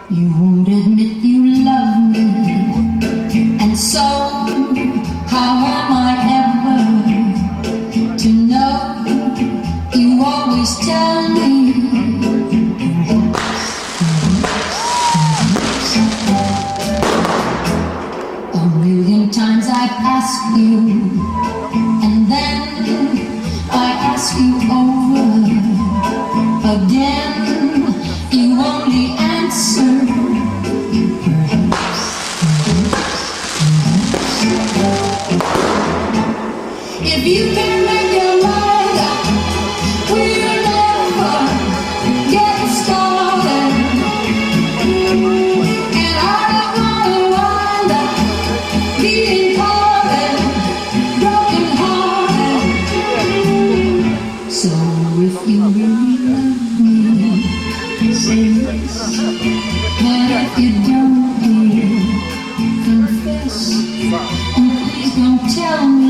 You won't admit you love me, and so how am I ever to know? You always tell me a million times I've asked you, and then I ask you over again. You only answer if you can make your mind up, we'll never get started. And I don't wanna wind up being parted, broken hearted. So if you really love me, say yes. But if you don't, dear, confess. And please don't tell me.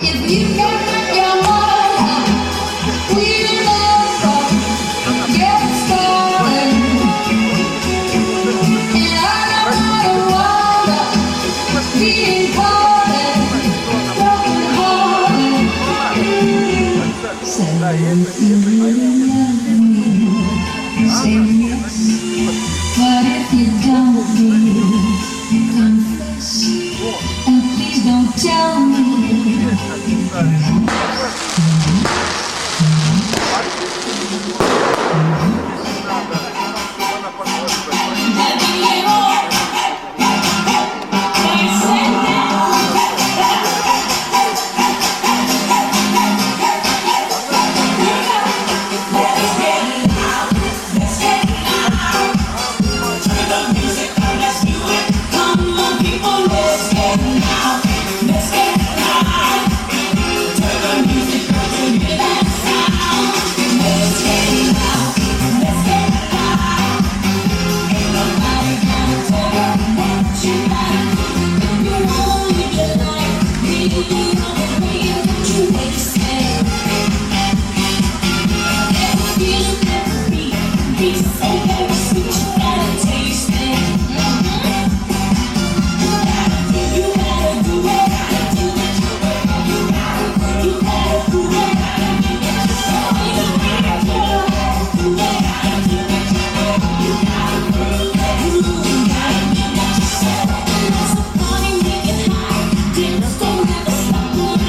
If you can make your mind up, we'll never get started. And I don't wanna wind up being parted, broken hearted. Say if you really love me, say yes. But if you don't, dear, confess. And please don't tell me. Don't ever stop.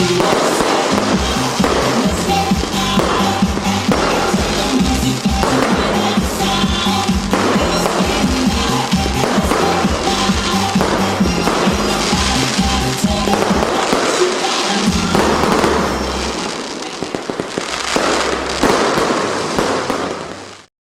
Yes.